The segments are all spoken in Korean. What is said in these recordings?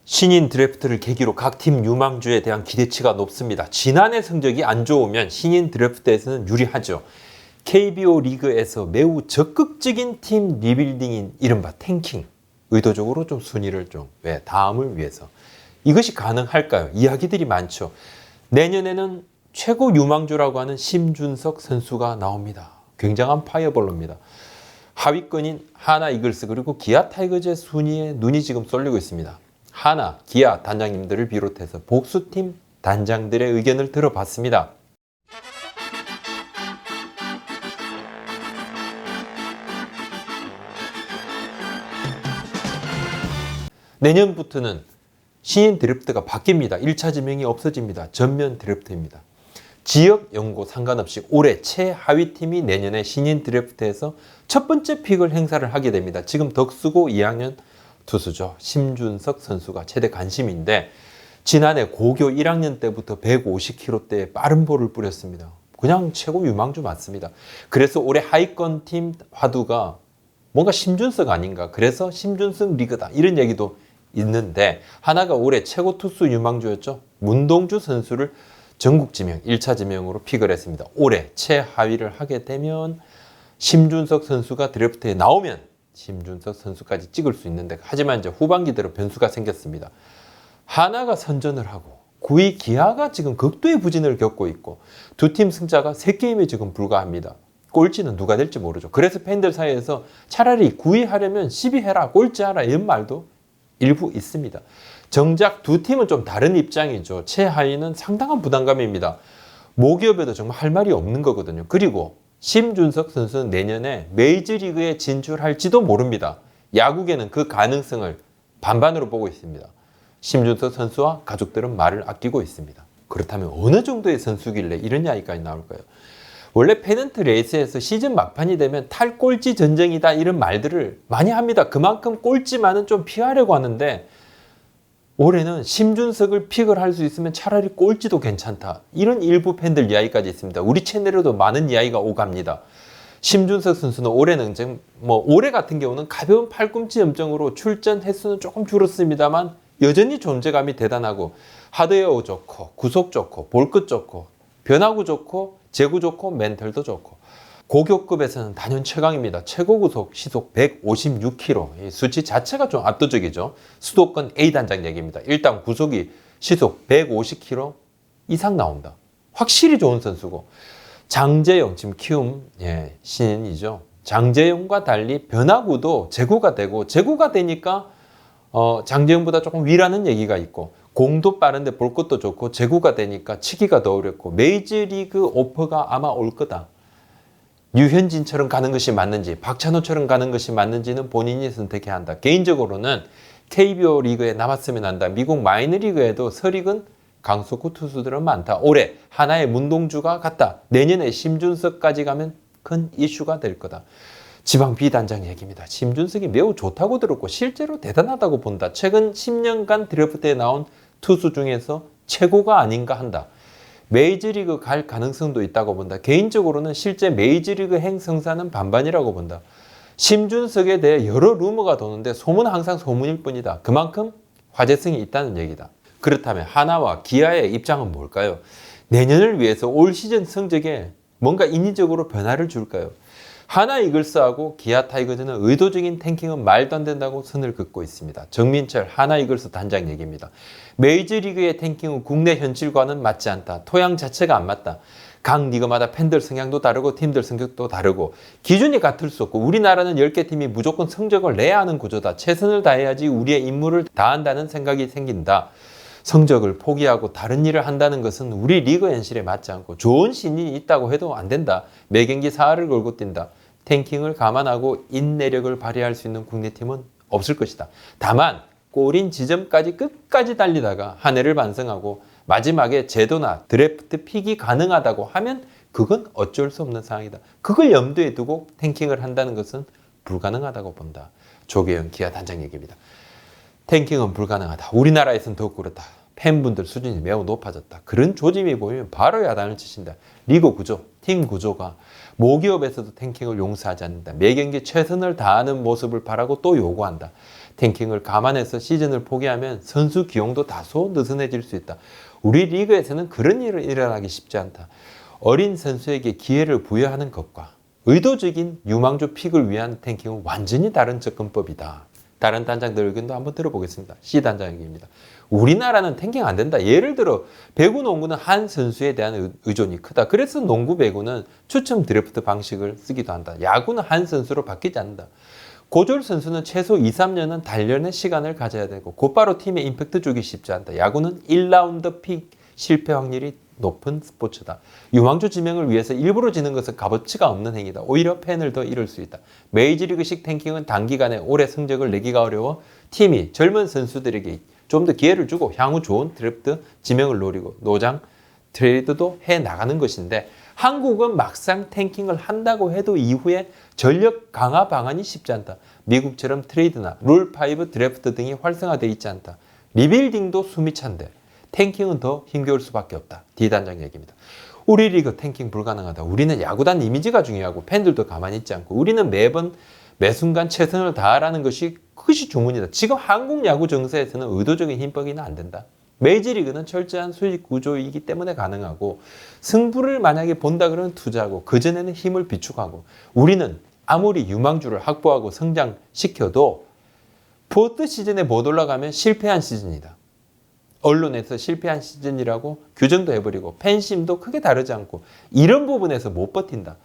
신인 드래프트를 계기로 각 팀 유망주에 대한 기대치가 높습니다. 지난해 성적이 안 좋으면 신인 드래프트에서는 유리하죠. KBO 리그에서 매우 적극적인 팀 리빌딩인 이른바 탱킹. 의도적으로 좀 순위를 다음을 위해서. 이것이 가능할까요? 이야기들이 많죠. 내년에는 최고 유망주라고 하는 심준석 선수가 나옵니다. 굉장한 파이어볼로입니다. 하위권인 하나 이글스 그리고 기아 타이거즈의 순위에 눈이 지금 쏠리고 있습니다. 하나, 기아 단장님들을 비롯해서 복수팀 단장들의 의견을 들어봤습니다. 내년부터는 신인 드래프트가 바뀝니다. 1차 지명이 없어집니다. 전면 드래프트입니다. 지역 연고 상관없이 올해 최하위 팀이 내년에 신인 드래프트에서 첫 번째 픽을 행사를 하게 됩니다. 지금 덕수고 2학년 투수죠. 심준석 선수가 최대 관심인데 지난해 고교 1학년 때부터 150km대의 빠른 볼을 뿌렸습니다. 그냥 최고 유망주 맞습니다. 그래서 올해 하위권 팀 화두가 뭔가 심준석 아닌가. 그래서 심준석 리그다. 이런 얘기도 있는데 하나가 올해 최고 투수 유망주였죠. 문동주 선수를 전국 지명, 1차 지명으로 픽을 했습니다. 올해 최하위를 하게 되면 심준석 선수가 드래프트에 나오면 심준석 선수까지 찍을 수 있는데 하지만 이제 후반기 들어 변수가 생겼습니다. 하나가 선전을 하고 9위 기아가 지금 극도의 부진을 겪고 있고 두 팀 승자가 3게임에 지금 불과합니다. 꼴찌는 누가 될지 모르죠. 그래서 팬들 사이에서 차라리 9위 하려면 10위 해라, 꼴찌하라 이런 말도 일부 있습니다. 정작 두 팀은 좀 다른 입장이죠. 최하위는 상당한 부담감입니다. 모기업에도 정말 할 말이 없는 거거든요. 그리고 심준석 선수는 내년에 메이저리그에 진출할지도 모릅니다. 야구계는 그 가능성을 반반으로 보고 있습니다. 심준석 선수와 가족들은 말을 아끼고 있습니다. 그렇다면 어느 정도의 선수길래 이런 이야기까지 나올까요? 원래 페넌트 레이스에서 시즌 막판이 되면 탈꼴찌 전쟁이다 이런 말들을 많이 합니다. 그만큼 꼴찌만은 좀 피하려고 하는데 올해는 심준석을 픽을 할 수 있으면 차라리 꼴찌도 괜찮다. 이런 일부 팬들 이야기까지 있습니다. 우리 채널에도 많은 이야기가 오갑니다. 심준석 선수는 올해는 올해 같은 경우는 가벼운 팔꿈치 염증으로 출전 횟수는 조금 줄었습니다만 여전히 존재감이 대단하고 하드웨어 좋고 구속 좋고 볼끝 좋고 변화구 좋고 제구 좋고 멘탈도 좋고 고교급에서는 단연 최강입니다. 최고 구속 시속 156km. 이 수치 자체가 좀 압도적이죠. 수도권 A 단장 얘기입니다. 일단 구속이 시속 150km 이상 나온다. 확실히 좋은 선수고 장재영 지금 키움 신인이죠. 장재영과 달리 변화구도 제구가 되고 제구가 되니까 장재영보다 조금 위라는 얘기가 있고 공도 빠른데 볼 것도 좋고 제구가 되니까 치기가 더 어렵고 메이저리그 오퍼가 아마 올 거다. 류현진처럼 가는 것이 맞는지 박찬호처럼 가는 것이 맞는지는 본인이 선택해야 한다. 개인적으로는 KBO 리그에 남았으면 한다. 미국 마이너리그에도 서리근 강속구 투수들은 많다. 올해 하나의 문동주가 갔다. 내년에 심준석까지 가면 큰 이슈가 될 거다. 지방 B단장 얘기입니다. 심준석이 매우 좋다고 들었고 실제로 대단하다고 본다. 최근 10년간 드래프트에 나온 투수 중에서 최고가 아닌가 한다. 메이저리그 갈 가능성도 있다고 본다. 개인적으로는 실제 메이저리그 행성사는 반반이라고 본다. 심준석에 대해 여러 루머가 도는데 소문은 항상 소문일 뿐이다. 그만큼 화제성이 있다는 얘기다. 그렇다면 하나와 기아의 입장은 뭘까요? 내년을 위해서 올 시즌 성적에 뭔가 인위적으로 변화를 줄까요? 하나 이글스하고 기아 타이거즈는 의도적인 탱킹은 말도 안 된다고 선을 긋고 있습니다. 정민철 하나 이글스 단장 얘기입니다. 메이저리그의 탱킹은 국내 현실과는 맞지 않다. 토양 자체가 안 맞다. 각 리그마다 팬들 성향도 다르고 팀들 성격도 다르고 기준이 같을 수 없고 우리나라는 10개 팀이 무조건 성적을 내야 하는 구조다. 최선을 다해야지 우리의 임무를 다한다는 생각이 생긴다. 성적을 포기하고 다른 일을 한다는 것은 우리 리그 현실에 맞지 않고 좋은 신인이 있다고 해도 안 된다. 매 경기 사활을 걸고 뛴다. 탱킹을 감안하고 인내력을 발휘할 수 있는 국내 팀은 없을 것이다. 다만 꼬린 지점까지 끝까지 달리다가 한 해를 반성하고 마지막에 제도나 드래프트 픽이 가능하다고 하면 그건 어쩔 수 없는 상황이다. 그걸 염두에 두고 탱킹을 한다는 것은 불가능하다고 본다. 조계현 기아 단장 얘기입니다. 탱킹은 불가능하다. 우리나라에서는 더욱 그렇다. 팬분들 수준이 매우 높아졌다. 그런 조짐이 보이면 바로 야단을 치신다. 리그 구조, 팀 구조가 모기업에서도 탱킹을 용서하지 않는다. 매 경기 최선을 다하는 모습을 바라고 또 요구한다. 탱킹을 감안해서 시즌을 포기하면 선수 기용도 다소 느슨해질 수 있다. 우리 리그에서는 그런 일이 일어나기 쉽지 않다. 어린 선수에게 기회를 부여하는 것과 의도적인 유망주 픽을 위한 탱킹은 완전히 다른 접근법이다. 다른 단장들 의견도 한번 들어보겠습니다. C 단장 의견입니다. 우리나라는 탱킹 안 된다. 예를 들어 배구 농구는 한 선수에 대한 의존이 크다. 그래서 농구 배구는 추첨 드래프트 방식을 쓰기도 한다. 야구는 한 선수로 바뀌지 않는다. 고졸 선수는 최소 2, 3년은 단련의 시간을 가져야 되고 곧바로 팀에 임팩트 주기 쉽지 않다. 야구는 1라운드 픽 실패 확률이 높은 스포츠다. 유망주 지명을 위해서 일부러 지는 것은 값어치가 없는 행위다. 오히려 팬을 더 잃을 수 있다. 메이저리그식 탱킹은 단기간에 오래 성적을 내기가 어려워 팀이 젊은 선수들에게 좀 더 기회를 주고 향후 좋은 드래프트 지명을 노리고 노장 트레이드도 해나가는 것인데 한국은 막상 탱킹을 한다고 해도 이후에 전력 강화 방안이 쉽지 않다. 미국처럼 트레이드나 룰5 드래프트 등이 활성화되어 있지 않다. 리빌딩도 숨이 찬데 탱킹은 더 힘겨울 수밖에 없다. D 단장 얘기입니다. 우리 리그 탱킹 불가능하다. 우리는 야구단 이미지가 중요하고 팬들도 가만히 있지 않고 우리는 매번 매순간 최선을 다하라는 것이 그것이 주문이다. 지금 한국 야구 정세에서는 의도적인 힘빼기는 안 된다. 메이저리그는 철저한 수익 구조이기 때문에 가능하고 승부를 만약에 본다 그러면 투자하고 그전에는 힘을 비축하고 우리는 아무리 유망주를 확보하고 성장시켜도 포스트 시즌에 못 올라가면 실패한 시즌이다. 언론에서 실패한 시즌이라고 규정도 해버리고 팬심도 크게 다르지 않고 이런 부분에서 못 버틴다.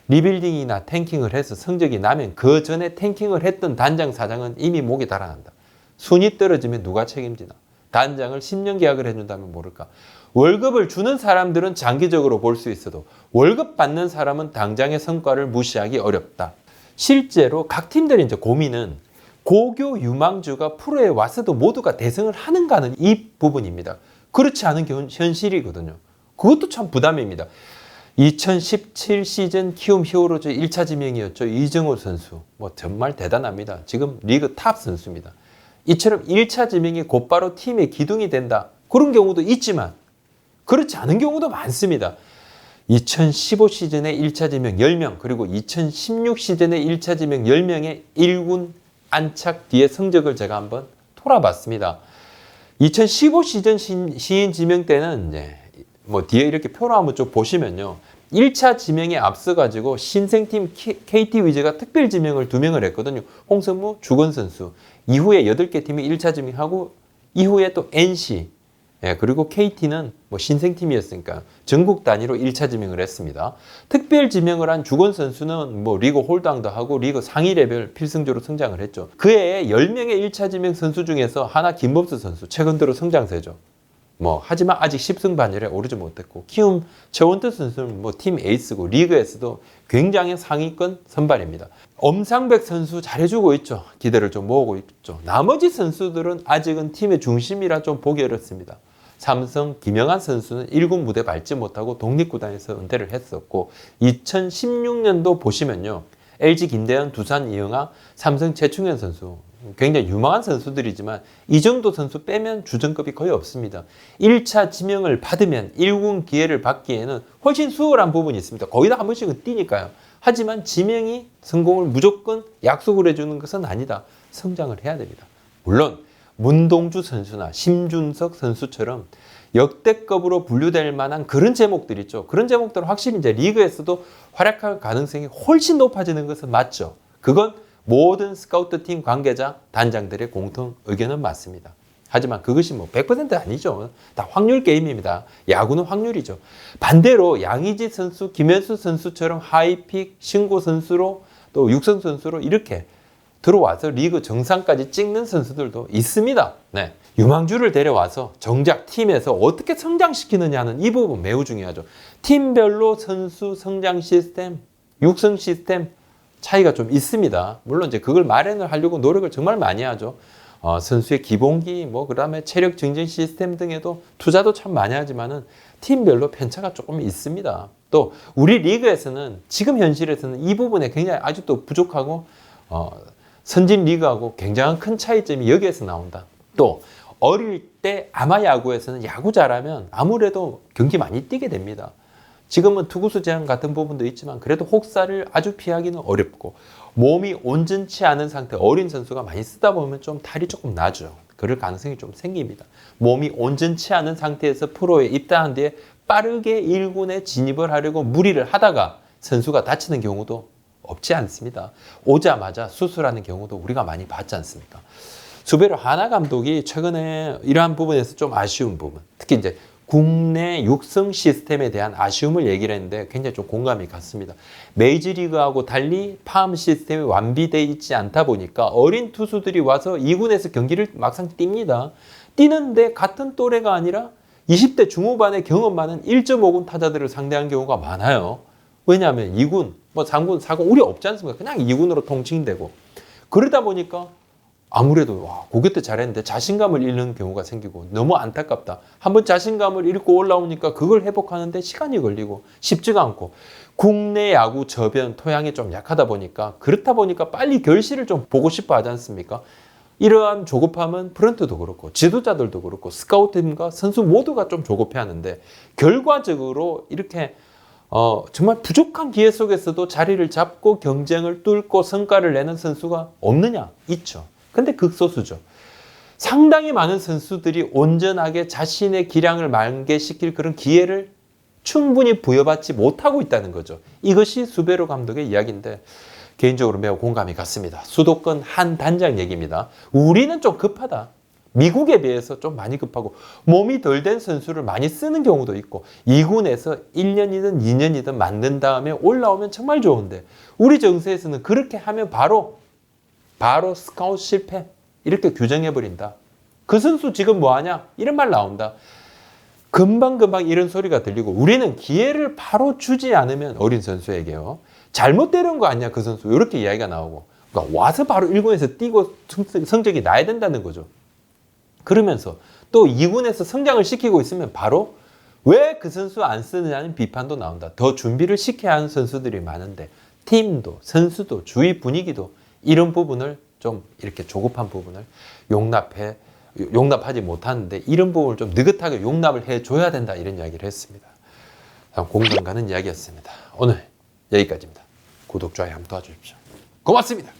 리빌딩이나 탱킹을 해서 성적이 나면 그 전에 탱킹을 했던 단장 사장은 이미 목이 달아난다. 순위 떨어지면 누가 책임지나. 단장을 10년 계약을 해준다면 모를까. 월급을 주는 사람들은 장기적으로 볼 수 있어도 월급 받는 사람은 당장의 성과를 무시하기 어렵다. 실제로 각 팀들의 이제 고민은 고교 유망주가 프로에 와서도 모두가 대승을 하는가는 이 부분입니다. 그렇지 않은 현실이거든요. 그것도 참 부담입니다. 2017 시즌 키움 히어로즈 1차 지명이었죠. 이정호 선수. 정말 대단합니다. 지금 리그 탑 선수입니다. 이처럼 1차 지명이 곧바로 팀의 기둥이 된다. 그런 경우도 있지만 그렇지 않은 경우도 많습니다. 2015 시즌에 1차 지명 10명 그리고 2016 시즌에 1차 지명 10명의 1군 안착 뒤의 성적을 제가 한번 돌아봤습니다. 2015 시즌 시인 지명 때는 이제 뒤에 이렇게 표로 한번 좀 보시면요. 1차 지명에 앞서가지고 신생팀 KT 위즈가 특별 지명을 2명을 했거든요. 홍성무, 주건 선수. 이후에 8개 팀이 1차 지명하고 이후에 또 NC 그리고 KT는 신생팀이었으니까 전국 단위로 1차 지명을 했습니다. 특별 지명을 한 주건 선수는 리그 홀당도 하고 리그 상위 레벨 필승조로 성장을 했죠. 그해 10명의 1차 지명 선수 중에서 하나 김범수 선수 최근 들어 성장세죠. 하지만 아직 10승반열에 오르지 못했고 키움 최원태 선수는 팀 에이스고 리그에서도 굉장히 상위권 선발입니다. 엄상백 선수 잘해주고 있죠. 기대를 좀 모으고 있죠. 나머지 선수들은 아직은 팀의 중심이라 좀 보기 어렵습니다. 삼성 김영환 선수는 1군 무대 밟지 못하고 독립구단에서 은퇴를 했었고 2016년도 보시면요. LG 김대현, 두산 이영하, 삼성 최충현 선수 굉장히 유망한 선수들이지만 이 정도 선수 빼면 주전급이 거의 없습니다. 1차 지명을 받으면 1군 기회를 받기에는 훨씬 수월한 부분이 있습니다. 거의 다 한 번씩은 뛰니까요. 하지만 지명이 성공을 무조건 약속을 해주는 것은 아니다. 성장을 해야 됩니다. 물론 문동주 선수나 심준석 선수처럼 역대급으로 분류될 만한 그런 제목들 있죠. 그런 제목들은 확실히 이제 리그에서도 활약할 가능성이 훨씬 높아지는 것은 맞죠. 그건 모든 스카우트팀 관계자, 단장들의 공통 의견은 맞습니다. 하지만 그것이 100% 아니죠. 다 확률 게임입니다. 야구는 확률이죠. 반대로 양의지 선수, 김현수 선수처럼 하이픽, 신고 선수로 또 육성 선수로 이렇게 들어와서 리그 정상까지 찍는 선수들도 있습니다. 네. 유망주를 데려와서 정작 팀에서 어떻게 성장시키느냐는 이 부분 매우 중요하죠. 팀별로 선수 성장 시스템, 육성 시스템 차이가 좀 있습니다. 물론 이제 그걸 마련을 하려고 노력을 정말 많이 하죠. 선수의 기본기, 그다음에 체력 증진 시스템 등에도 투자도 참 많이 하지만은 팀별로 편차가 조금 있습니다. 또 우리 리그에서는 지금 현실에서는 이 부분에 굉장히 아직도 부족하고 선진 리그하고 굉장한 큰 차이점이 여기에서 나온다. 또 어릴 때 아마 야구에서는 야구 잘하면 아무래도 경기 많이 뛰게 됩니다. 지금은 투구수 제한 같은 부분도 있지만 그래도 혹사를 아주 피하기는 어렵고 몸이 온전치 않은 상태, 어린 선수가 많이 쓰다 보면 좀 탈이 조금 나죠. 그럴 가능성이 좀 생깁니다. 몸이 온전치 않은 상태에서 프로에 입단한 뒤에 빠르게 1군에 진입을 하려고 무리를 하다가 선수가 다치는 경우도 없지 않습니다. 오자마자 수술하는 경우도 우리가 많이 봤지 않습니까? 수베로 하나 감독이 최근에 이러한 부분에서 좀 아쉬운 부분, 특히 이제 국내 육성 시스템에 대한 아쉬움을 얘기를 했는데 굉장히 좀 공감이 갔습니다. 메이저리그하고 달리 팜 시스템이 완비되어 있지 않다 보니까 어린 투수들이 와서 2군에서 경기를 막상 뜁니다. 뛰는데 같은 또래가 아니라 20대 중후반의 경험 많은 1.5군 타자들을 상대한 경우가 많아요. 왜냐하면 2군, 뭐 3군, 4군 우리 없지 않습니까? 그냥 2군으로 통칭되고 그러다 보니까 아무래도 와, 고교 때 잘했는데 자신감을 잃는 경우가 생기고 너무 안타깝다. 한번 자신감을 잃고 올라오니까 그걸 회복하는데 시간이 걸리고 쉽지가 않고 국내 야구 저변 토양이 좀 약하다 보니까 그렇다 보니까 빨리 결실을 좀 보고 싶어 하지 않습니까? 이러한 조급함은 프런트도 그렇고 지도자들도 그렇고 스카우트팀과 선수 모두가 좀 조급해하는데 결과적으로 이렇게 정말 부족한 기회 속에서도 자리를 잡고 경쟁을 뚫고 성과를 내는 선수가 없느냐? 있죠. 근데 극소수죠. 상당히 많은 선수들이 온전하게 자신의 기량을 만개시킬 그런 기회를 충분히 부여받지 못하고 있다는 거죠. 이것이 수베로 감독의 이야기인데 개인적으로 매우 공감이 갔습니다. 수도권 한 단장 얘기입니다. 우리는 좀 급하다. 미국에 비해서 좀 많이 급하고 몸이 덜 된 선수를 많이 쓰는 경우도 있고 2군에서 1년이든 2년이든 만든 다음에 올라오면 정말 좋은데 우리 정세에서는 그렇게 하면 바로 스카우트 실패 이렇게 규정해버린다. 그 선수 지금 뭐하냐? 이런 말 나온다. 금방금방 이런 소리가 들리고 우리는 기회를 바로 주지 않으면 어린 선수에게요. 잘못되는 거 아니야 그 선수 이렇게 이야기가 나오고 그러니까 와서 바로 1군에서 뛰고 성적이 나야 된다는 거죠. 그러면서 또 2군에서 성장을 시키고 있으면 바로 왜 그 선수 안 쓰느냐는 비판도 나온다. 더 준비를 시켜야 하는 선수들이 많은데 팀도 선수도 주위 분위기도 이런 부분을 좀 이렇게 조급한 부분을 용납하지 못하는데 이런 부분을 좀 느긋하게 용납을 해줘야 된다 이런 이야기를 했습니다. 공감 가는 이야기였습니다. 오늘 여기까지입니다. 구독, 좋아요 한번 도와주십시오. 고맙습니다.